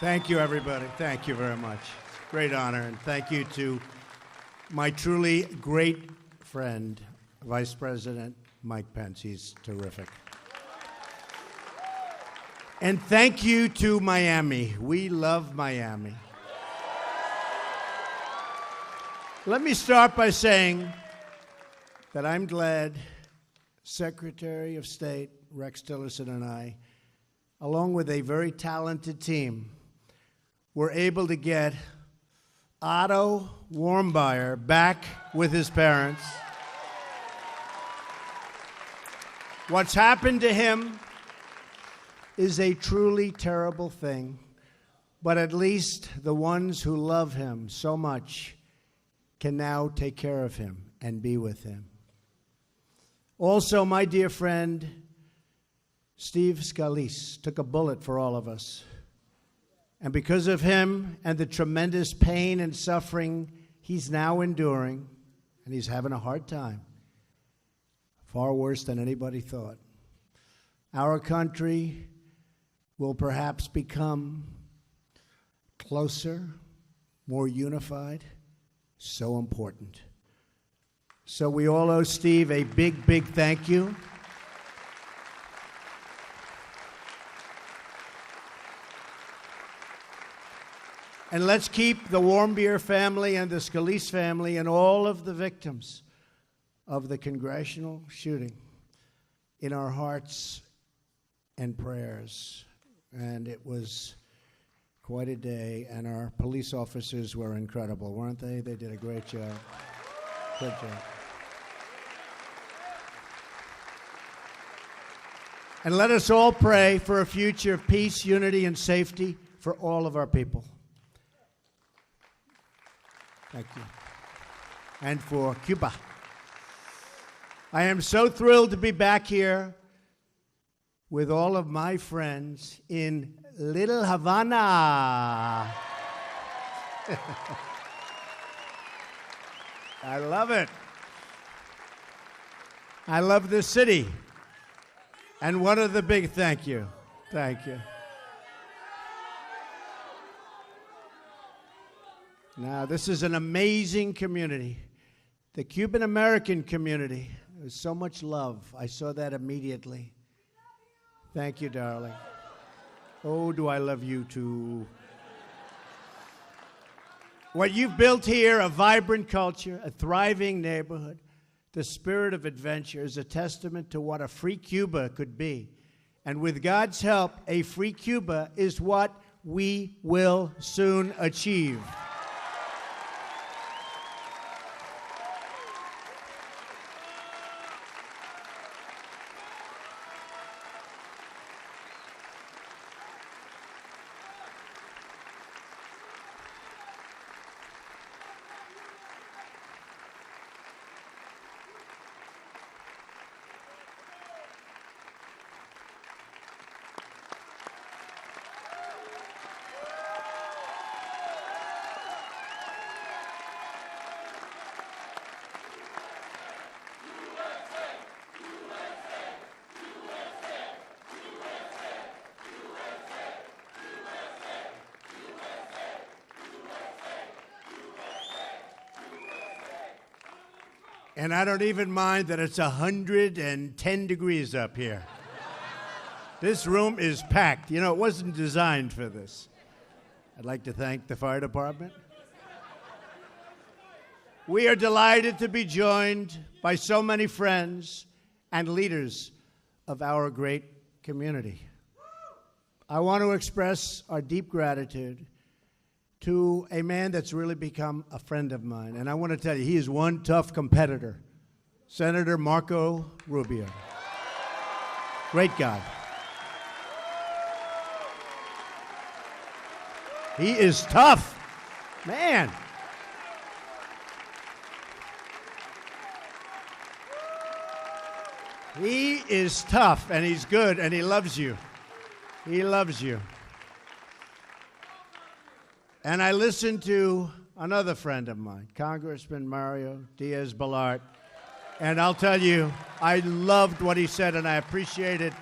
Thank you, everybody. Thank you very much. Great honor. And thank you to my truly great friend, Vice President Mike Pence. He's terrific. And thank you to Miami. We love Miami. Let me start by saying that I'm glad Secretary of State Rex Tillerson and I, along with a very talented team, were able to get Otto Warmbier back with his parents. What's happened to him is a truly terrible thing, but at least the ones who love him so much can now take care of him and be with him. Also, my dear friend, Steve Scalise, took a bullet for all of us. And because of him and the tremendous pain and suffering he's now enduring, and he's having a hard time, far worse than anybody thought, our country will perhaps become closer, more unified, so important. So we all owe Steve a big, big thank you. And let's keep the Warmbier family and the Scalise family and all of the victims of the congressional shooting in our hearts and prayers. And it was quite a day, and our police officers were incredible, weren't they? They did a great job. Good job. And let us all pray for a future of peace, unity, and safety for all of our people. Thank you. And for Cuba. I am so thrilled to be back here with all of my friends in Little Havana. I love it. I love this city. And one of the big thank you. Thank you. Now, this is an amazing community. The Cuban-American community. There's so much love. I saw that immediately. Thank you, darling. Oh, do I love you too. What you've built here, a vibrant culture, a thriving neighborhood, the spirit of adventure, is a testament to what a free Cuba could be. And with God's help, a free Cuba is what we will soon achieve. And I don't even mind that it's 110 degrees up here. This room is packed. You know, it wasn't designed for this. I'd like to thank the fire department. We are delighted to be joined by so many friends and leaders of our great community. I want to express our deep gratitude to a man that's really become a friend of mine. And I want to tell you, he is one tough competitor, Senator Marco Rubio. Great guy. He is tough, man. He is tough, and he's good, and he loves you. He loves you. And I listened to another friend of mine, Congressman Mario Diaz-Balart, and I'll tell you, I loved what he said, and I appreciated,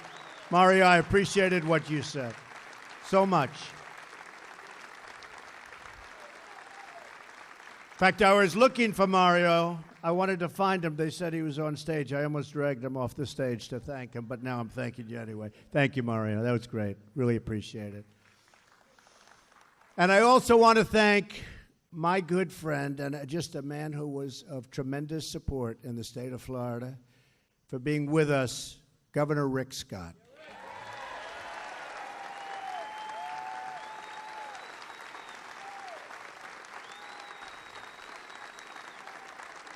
Mario, I appreciated what you said so much. fact, I was looking for Mario. I wanted to find him. They said he was on stage. I almost dragged him off the stage to thank him, but now I'm thanking you anyway. Thank you, Mario. That was great. Really appreciate it. And I also want to thank my good friend and just a man who was of tremendous support in the state of Florida for being with us, Governor Rick Scott.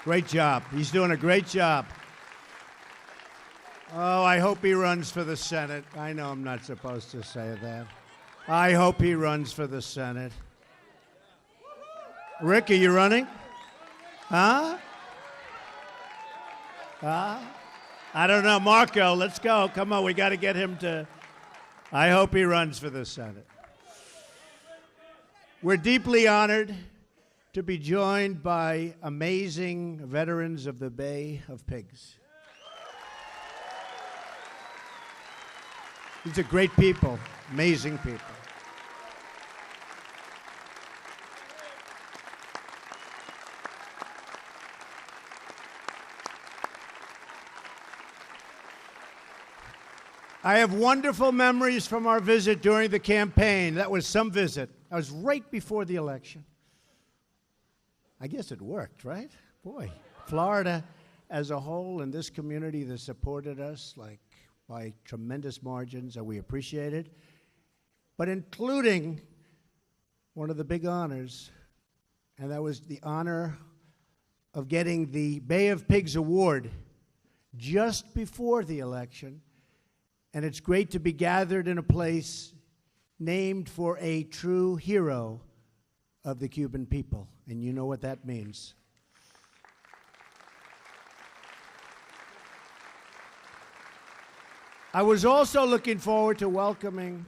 Great job. He's doing a great job. Oh, I hope he runs for the Senate. I know I'm not supposed to say that. I hope he runs for the Senate. Rick, are you running? Huh? I don't know. Marco, let's go. Come on, we got to get him to... I hope he runs for the Senate. We're deeply honored to be joined by amazing veterans of the Bay of Pigs. These are great people, amazing people. I have wonderful memories from our visit during the campaign. That was some visit. I was right before the election. I guess it worked, right? Boy, Florida as a whole and this community that supported us like by tremendous margins, and we appreciate it. But including one of the big honors, and that was the honor of getting the Bay of Pigs Award just before the election. And it's great to be gathered in a place named for a true hero of the Cuban people. And you know what that means. I was also looking forward to welcoming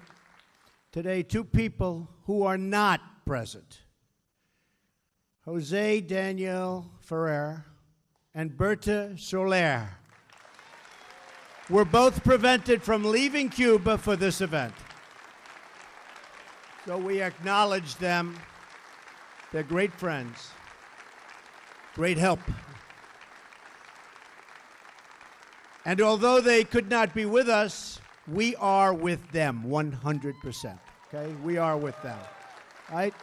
today two people who are not present. Jose Daniel Ferrer and Berta Soler were both prevented from leaving Cuba for this event. So we acknowledge them. They're great friends, great help. And although they could not be with us, we are with them 100%, okay? We are with them, right?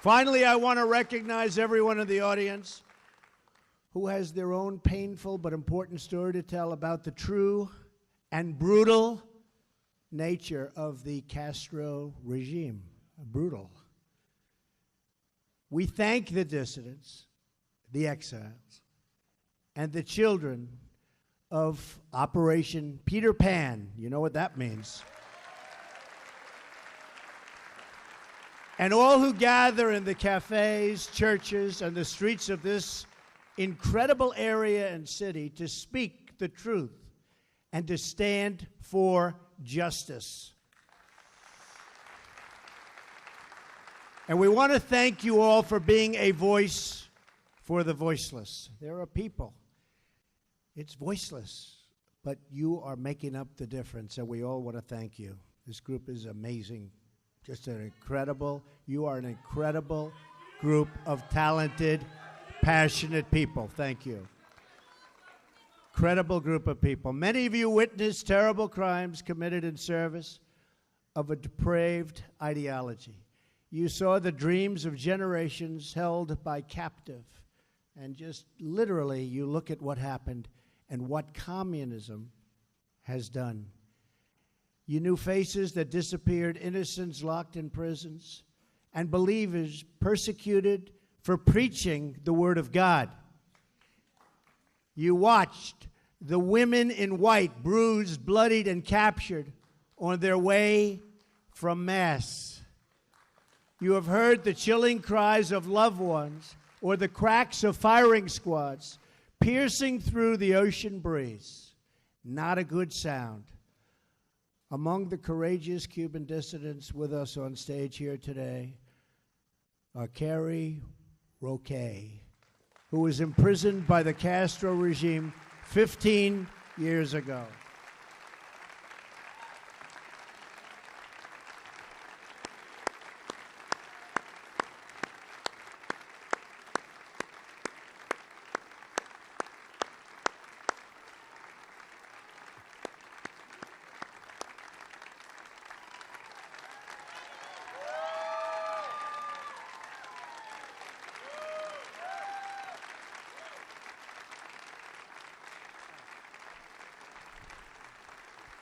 Finally, I want to recognize everyone in the audience who has their own painful but important story to tell about the true and brutal nature of the Castro regime. Brutal. We thank the dissidents, the exiles, and the children of Operation Peter Pan. You know what that means. And all who gather in the cafes, churches, and the streets of this incredible area and city to speak the truth and to stand for justice. And we want to thank you all for being a voice for the voiceless. There are people. It's voiceless, but you are making up the difference, and we all want to thank you. This group is amazing. Just an incredible, you are an incredible group of talented, passionate people. Thank you. Incredible group of people. Many of you witnessed terrible crimes committed in service of a depraved ideology. You saw the dreams of generations held by captive. And just literally, you look at what happened and what communism has done. You knew faces that disappeared, innocents locked in prisons, and believers persecuted for preaching the word of God. You watched the women in white, bruised, bloodied, and captured on their way from Mass. You have heard the chilling cries of loved ones or the cracks of firing squads piercing through the ocean breeze. Not a good sound. Among the courageous Cuban dissidents with us on stage here today are Carrie Roque, who was imprisoned by the Castro regime 15 years ago.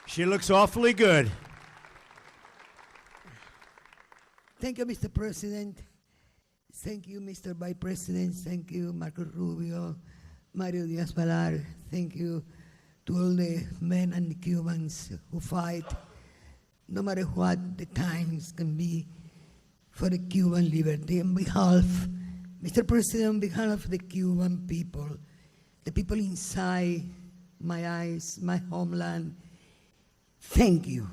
She looks awfully good. Thank you, Mr. President. Thank you, Mr. Vice President. Thank you, Marco Rubio, Mario Diaz-Balart. Thank you to all the men and the Cubans who fight, no matter what the times can be, for the Cuban liberty. On behalf, Mr. President, on behalf of the Cuban people, the people inside my eyes, my homeland, thank you.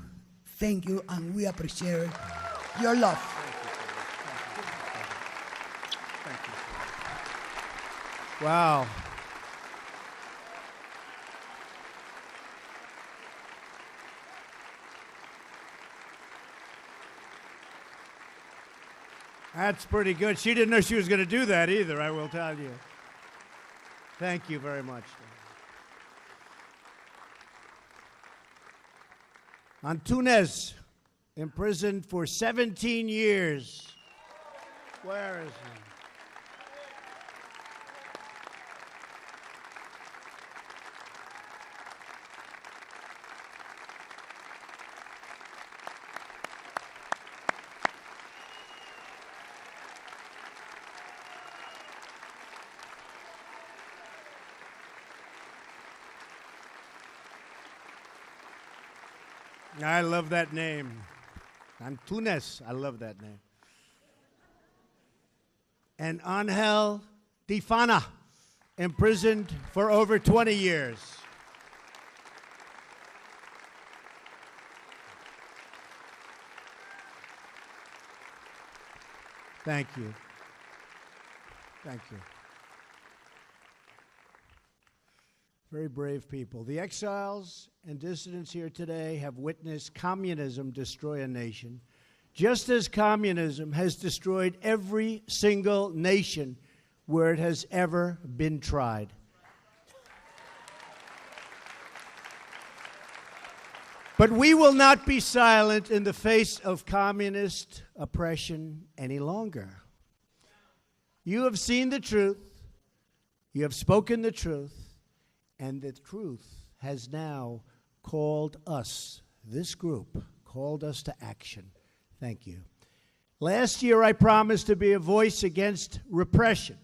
Thank you, and we appreciate your love. Wow. That's pretty good. She didn't know she was going to do that either, I will tell you. Thank you very much. Antunes, imprisoned for 17 years. Where is he? I love that name. Antunes, I love that name. And Angel Tifana, imprisoned for over 20 years. Thank you. Thank you. Very brave people. The exiles and dissidents here today have witnessed communism destroy a nation, just as communism has destroyed every single nation where it has ever been tried. But we will not be silent in the face of communist oppression any longer. You have seen the truth. You have spoken the truth. And the truth has now called us, this group, called us to action. Thank you. Last year, I promised to be a voice against repression.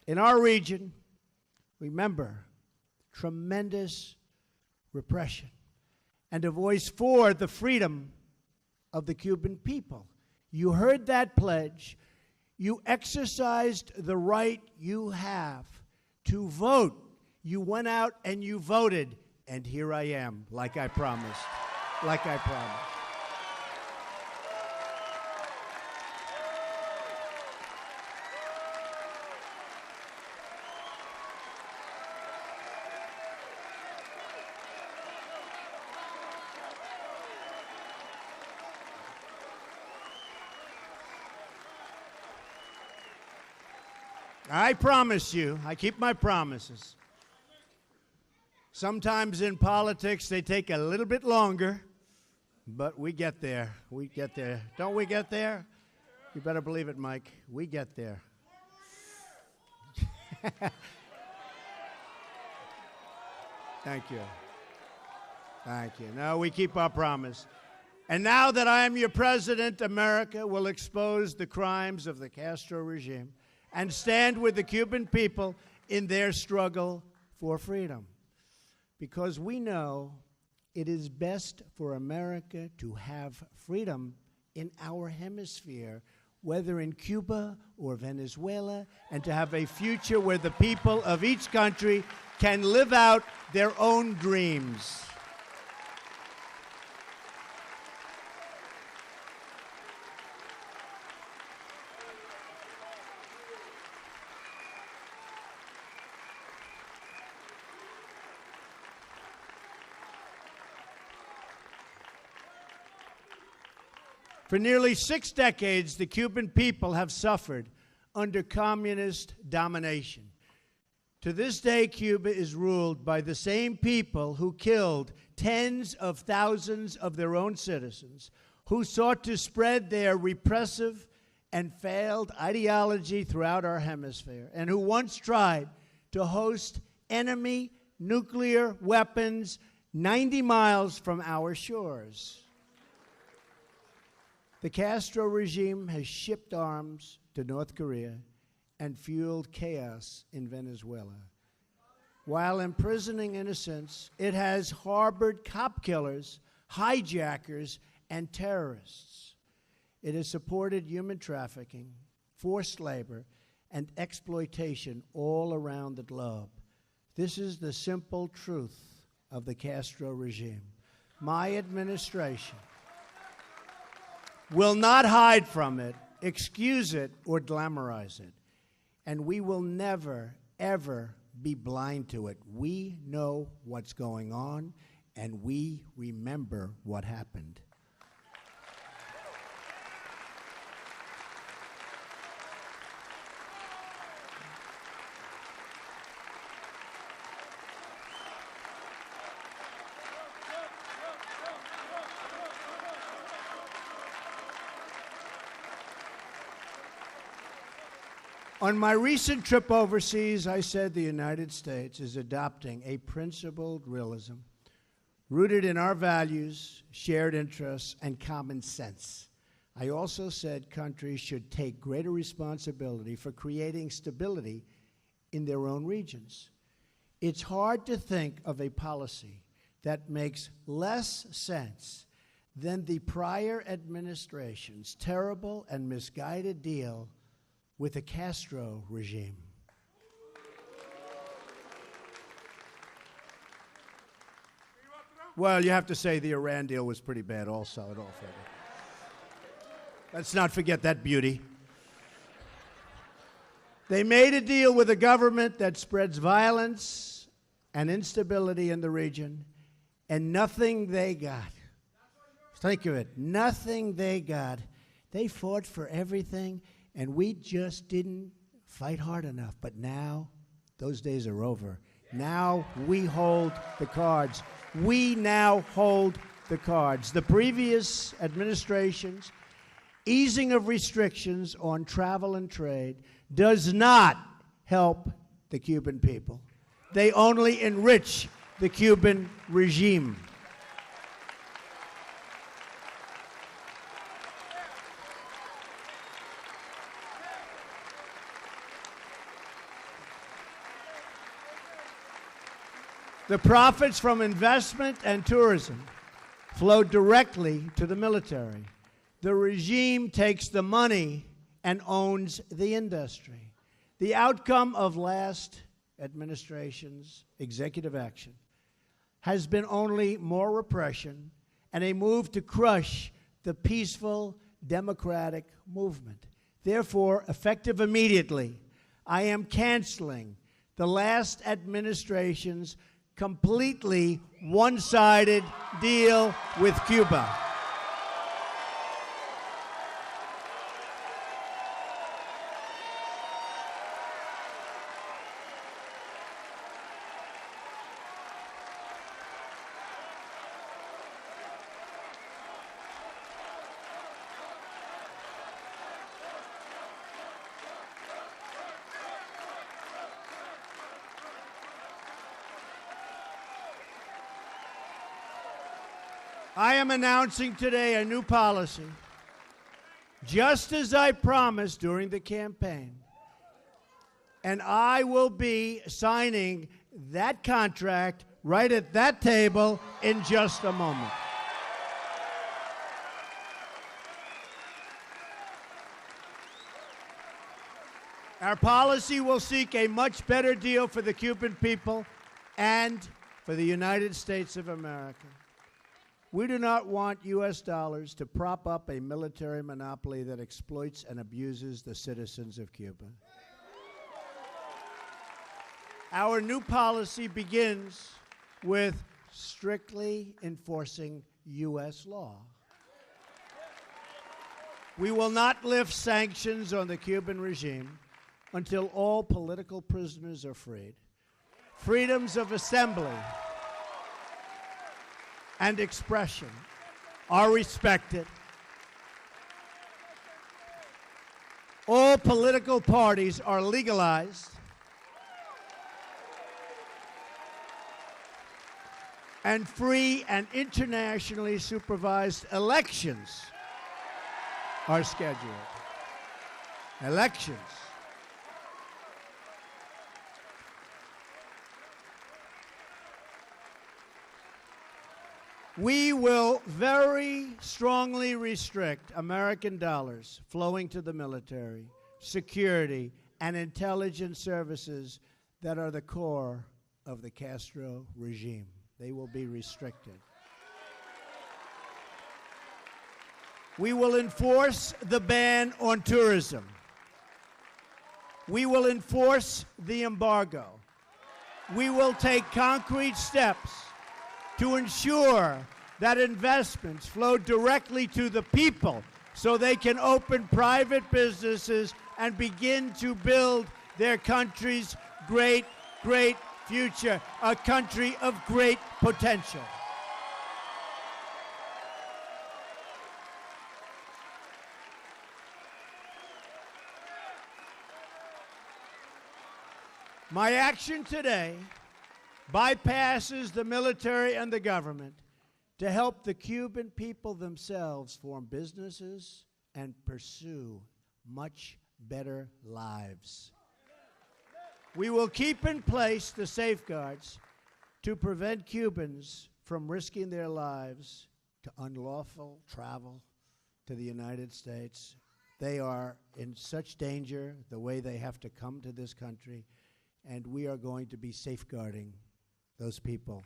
In our region, remember, tremendous repression. And a voice for the freedom of the Cuban people. You heard that pledge. You exercised the right you have to vote. You went out and you voted, and here I am, like I promised, like I promised. I promise you, I keep my promises. Sometimes in politics, they take a little bit longer, but we get there. We get there. Don't we get there? You better believe it, Mike. We get there. Thank you. Thank you. No, we keep our promise. And now that I am your president, America will expose the crimes of the Castro regime and stand with the Cuban people in their struggle for freedom. Because we know it is best for America to have freedom in our hemisphere, whether in Cuba or Venezuela, and to have a future where the people of each country can live out their own dreams. For nearly 6 decades, the Cuban people have suffered under communist domination. To this day, Cuba is ruled by the same people who killed tens of thousands of their own citizens, who sought to spread their repressive and failed ideology throughout our hemisphere, and who once tried to host enemy nuclear weapons 90 miles from our shores. The Castro regime has shipped arms to North Korea and fueled chaos in Venezuela. While imprisoning innocents, it has harbored cop killers, hijackers, and terrorists. It has supported human trafficking, forced labor, and exploitation all around the globe. This is the simple truth of the Castro regime. My administration will not hide from it, excuse it, or glamorize it. And we will never, ever be blind to it. We know what's going on, and we remember what happened. On my recent trip overseas, I said the United States is adopting a principled realism rooted in our values, shared interests, and common sense. I also said countries should take greater responsibility for creating stability in their own regions. It's hard to think of a policy that makes less sense than the prior administration's terrible and misguided deal with the Castro regime. Well, you have to say the Iran deal was pretty bad also at all. Let's not forget that beauty. They made a deal with a government that spreads violence and instability in the region, and nothing they got. Think of it, nothing they got. They fought for everything, and we just didn't fight hard enough. But now, those days are over. Now we hold the cards. We now hold the cards. The previous administration's easing of restrictions on travel and trade does not help the Cuban people. They only enrich the Cuban regime. The profits from investment and tourism flow directly to the military. The regime takes the money and owns the industry. The outcome of last administration's executive action has been only more repression and a move to crush the peaceful democratic movement. Therefore, effective immediately, I am canceling the last administration's completely one-sided deal with Cuba. I am announcing today a new policy, just as I promised during the campaign. And I will be signing that contract right at that table in just a moment. Our policy will seek a much better deal for the Cuban people and for the United States of America. We do not want U.S. dollars to prop up a military monopoly that exploits and abuses the citizens of Cuba. Our new policy begins with strictly enforcing U.S. law. We will not lift sanctions on the Cuban regime until all political prisoners are freed. Freedoms of assembly and expression are respected. All political parties are legalized. and free and internationally supervised elections are scheduled. Elections. We will very strongly restrict American dollars flowing to the military, security, and intelligence services that are the core of the Castro regime. They will be restricted. We will enforce the ban on tourism. We will enforce the embargo. We will take concrete steps to ensure that investments flow directly to the people so they can open private businesses and begin to build their country's great, great future, a country of great potential. My action today bypasses the military and the government to help the Cuban people themselves form businesses and pursue much better lives. We will keep in place the safeguards to prevent Cubans from risking their lives to unlawful travel to the United States. They are in such danger the way they have to come to this country, and we are going to be safeguarding those people.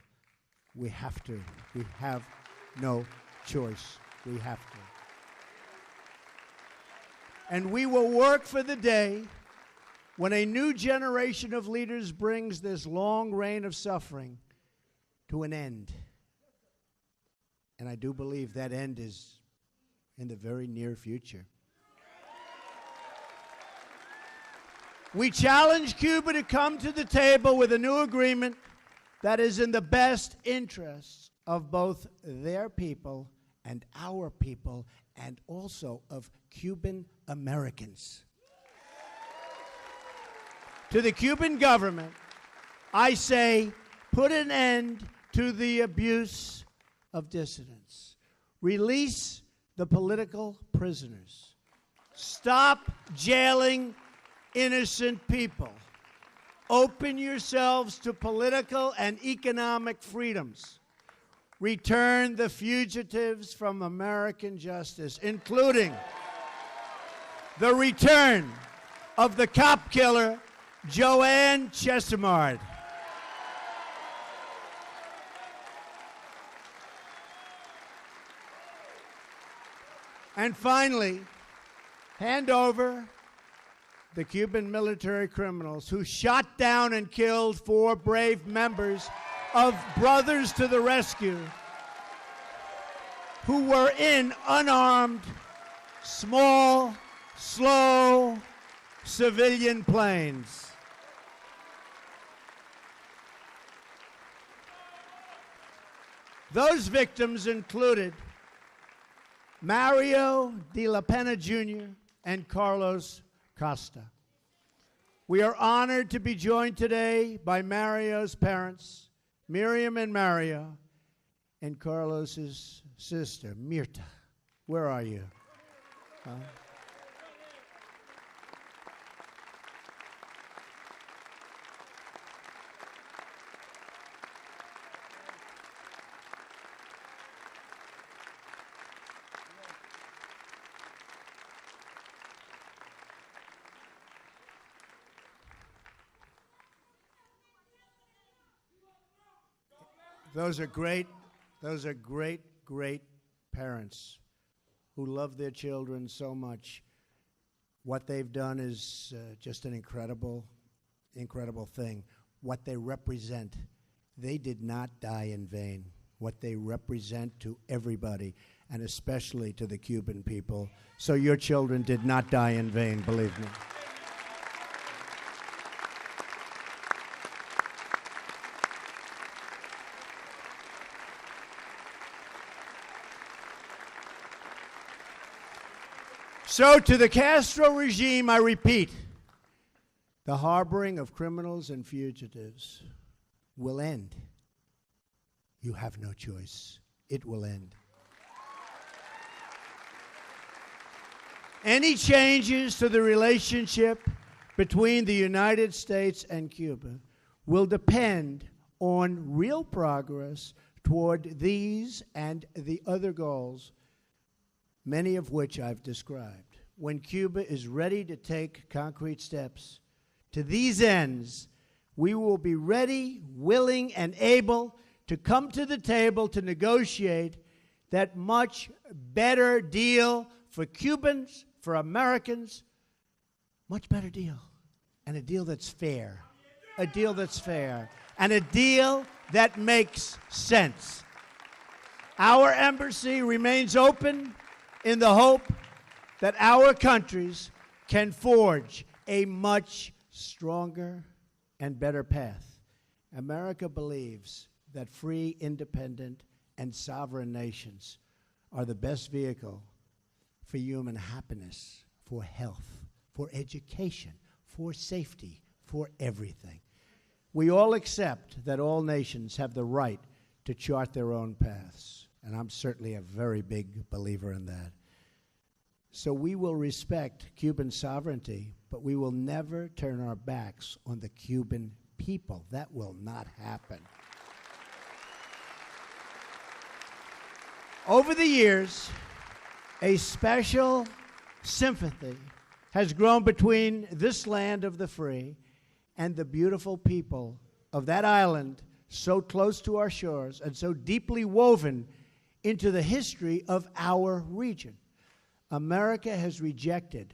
We have to. We have no choice. We have to. And we will work for the day when a new generation of leaders brings this long reign of suffering to an end. And I do believe that end is in the very near future. We challenge Cuba to come to the table with a new agreement that is in the best interests of both their people and our people, and also of Cuban Americans. To the Cuban government, I say, put an end to the abuse of dissidents. Release the political prisoners. Stop jailing innocent people. Open yourselves to political and economic freedoms. Return the fugitives from American justice, including the return of the cop killer, Joanne Chesimard. And finally, hand over the Cuban military criminals who shot down and killed 4 brave members of Brothers to the Rescue, who were in unarmed, small, slow civilian planes. Those victims included Mario de la Pena Jr. and Carlos Costa. We are honored to be joined today by Mario's parents, Miriam and Mario, and Carlos's sister, Mirta. Where are you? Those are great, great parents who love their children so much. What they've done is just an incredible thing. What they represent, they did not die in vain. What they represent to everybody, and especially to the Cuban people. So your children did not die in vain, believe me. So to the Castro regime, I repeat, the harboring of criminals and fugitives will end. You have no choice. It will end. Any changes to the relationship between the United States and Cuba will depend on real progress toward these and the other goals, many of which I've described. When Cuba is ready to take concrete steps to these ends, we will be ready, willing, and able to come to the table to negotiate that much better deal for Cubans, for Americans, much better deal. And a deal that's fair. A deal that's fair. And a deal that makes sense. Our embassy remains open in the hope that our countries can forge a much stronger and better path. America believes that free, independent, and sovereign nations are the best vehicle for human happiness, for health, for education, for safety, for everything. We all accept that all nations have the right to chart their own paths, and I'm certainly a very big believer in that. So we will respect Cuban sovereignty, but we will never turn our backs on the Cuban people. That will not happen. Over the years, a special sympathy has grown between this land of the free and the beautiful people of that island so close to our shores and so deeply woven into the history of our region. America has rejected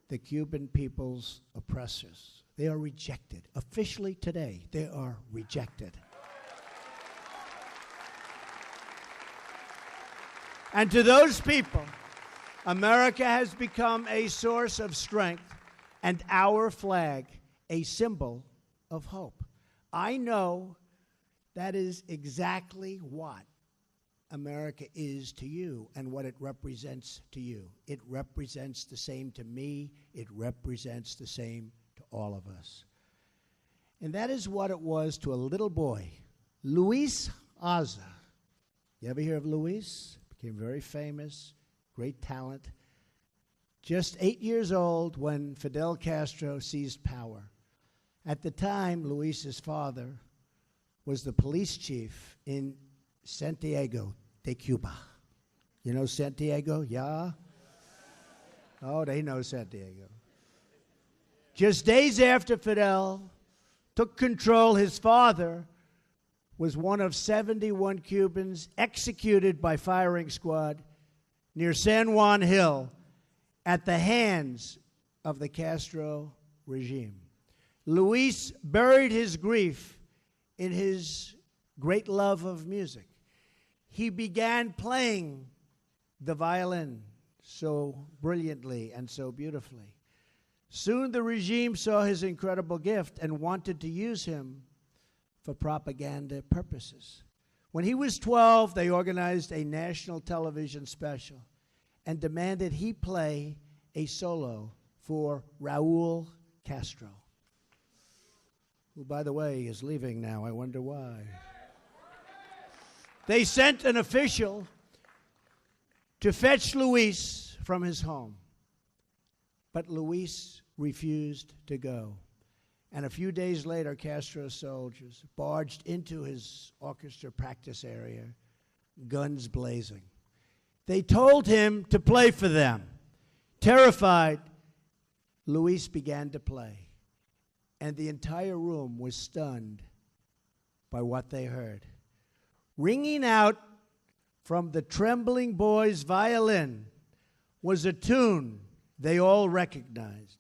the Cuban people's oppressors. They are rejected. Officially today, they are rejected. And to those people, America has become a source of strength and our flag a symbol of hope. I know that is exactly what America is to you and what it represents to you. It represents the same to me. It represents the same to all of us. And that is what it was to a little boy, Luis Aza. You ever hear of Luis? Became very famous, great talent. Just 8 years old when Fidel Castro seized power. At the time, Luis's father was the police chief in Santiago de Cuba. You know Santiago? Yeah? Oh, they know Santiago. Just days after Fidel took control, his father was one of 71 Cubans executed by firing squad near San Juan Hill at the hands of the Castro regime. Luis buried his grief in his great love of music. He began playing the violin so brilliantly and so beautifully. Soon the regime saw his incredible gift and wanted to use him for propaganda purposes. When he was 12, they organized a national television special and demanded he play a solo for Raul Castro, who, by the way, is leaving now. I wonder why. They sent an official to fetch Luis from his home, but Luis refused to go. And a few days later, Castro's soldiers barged into his orchestra practice area, guns blazing. They told him to play for them. Terrified, Luis began to play, and the entire room was stunned by what they heard. Ringing out from the trembling boy's violin was a tune they all recognized.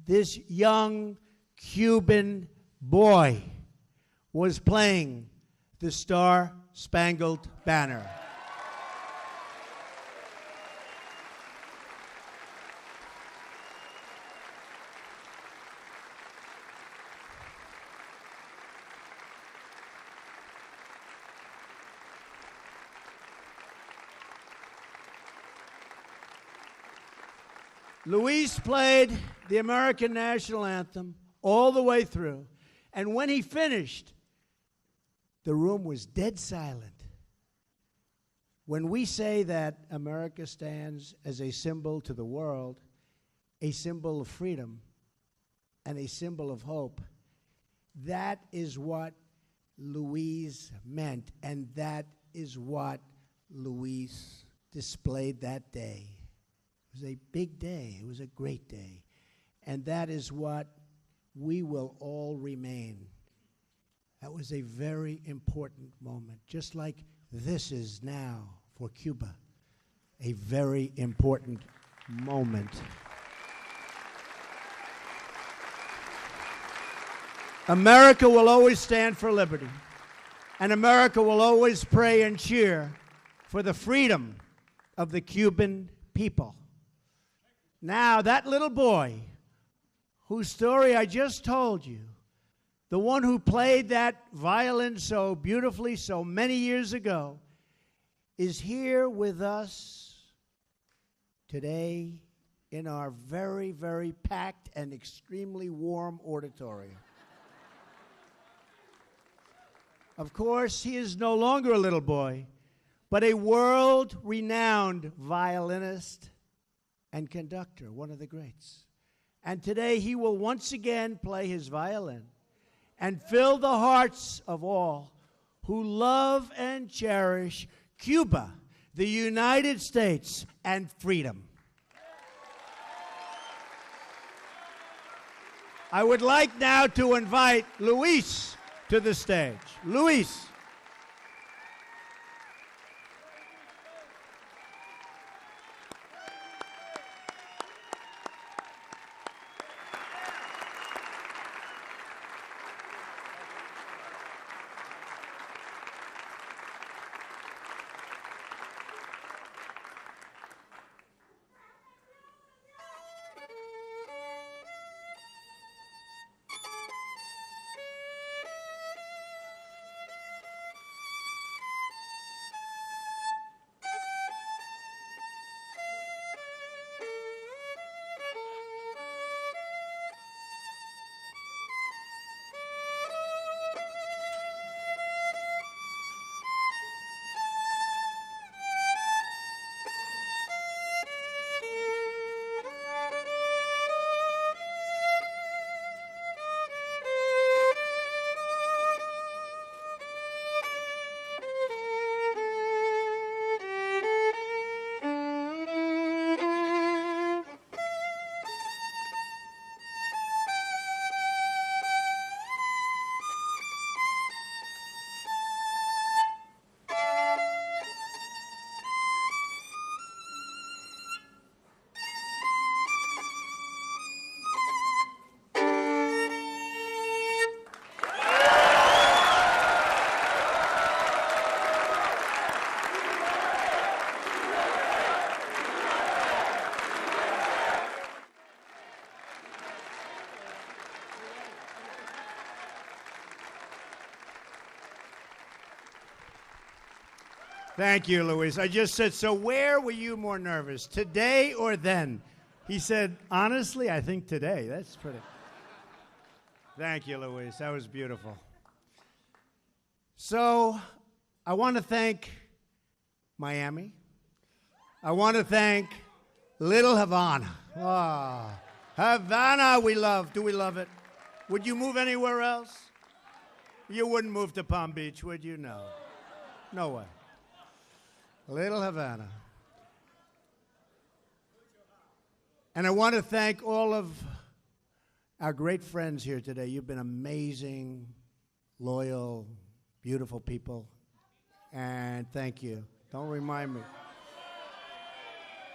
This young Cuban boy was playing the Star-Spangled Banner. Luis played the American national anthem all the way through. And when he finished, the room was dead silent. When we say that America stands as a symbol to the world, a symbol of freedom, and a symbol of hope, that is what Louise meant, and that is what Louise displayed that day. It was a big day. It was a great day. And that is what we will all remain. That was a very important moment, just like this is now for Cuba, a very important moment. America will always stand for liberty, and America will always pray and cheer for the freedom of the Cuban people. Now, that little boy whose story I just told you, the one who played that violin so beautifully so many years ago, is here with us today in our very, very packed and extremely warm auditorium. Of course, he is no longer a little boy, but a world-renowned violinist and conductor, one of the greats. And today he will once again play his violin and fill the hearts of all who love and cherish Cuba, the United States, and freedom. I would like now to invite Luis to the stage. Luis. Thank you, Luis. I just said, so where were you more nervous, today or then? He said, honestly, I think today. That's pretty. Thank you, Luis. That was beautiful. So I want to thank Miami. I want to thank Little Havana. Ah, Havana we love. Do we love it? Would you move anywhere else? You wouldn't move to Palm Beach, would you? No. No way. Little Havana. And I want to thank all of our great friends here today. You've been amazing, loyal, beautiful people. And thank you. Don't remind me.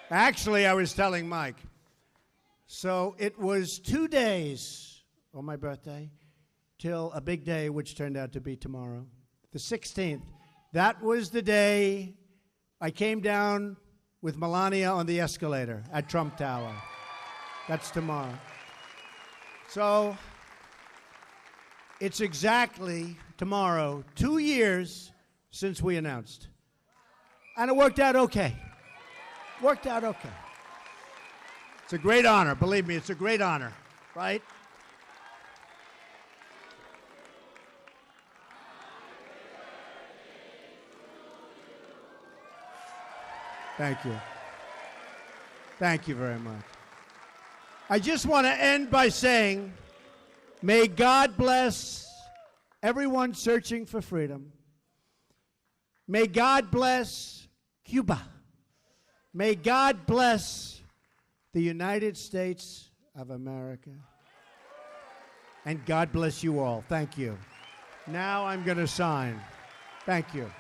Actually, I was telling Mike. So it was 2 days on my birthday till a big day, which turned out to be tomorrow, the 16th. That was the day I came down with Melania on the escalator at Trump Tower. That's tomorrow. So it's exactly tomorrow, 2 years since we announced. And it worked out okay. Worked out okay. It's a great honor. Believe me, it's a great honor, right? Thank you. Thank you very much. I just want to end by saying, may God bless everyone searching for freedom. May God bless Cuba. May God bless the United States of America. And God bless you all. Thank you. Now I'm going to sign. Thank you.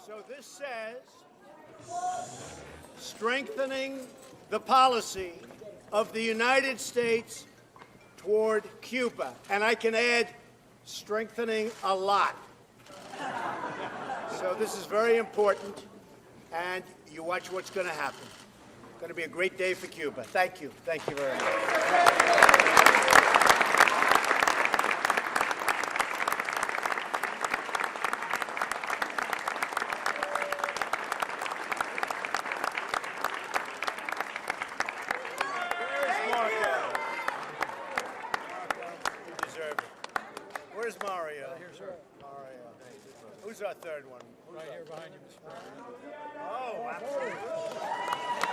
So this says, strengthening the policy of the United States toward Cuba. And I can add, strengthening a lot. So this is very important, and you watch what's going to happen. It's going to be a great day for Cuba. Thank you. Thank you very much. Where's Mario? Here, sir. Mario. Who's our third one? Right here behind you, Mr. President. Oh, absolutely.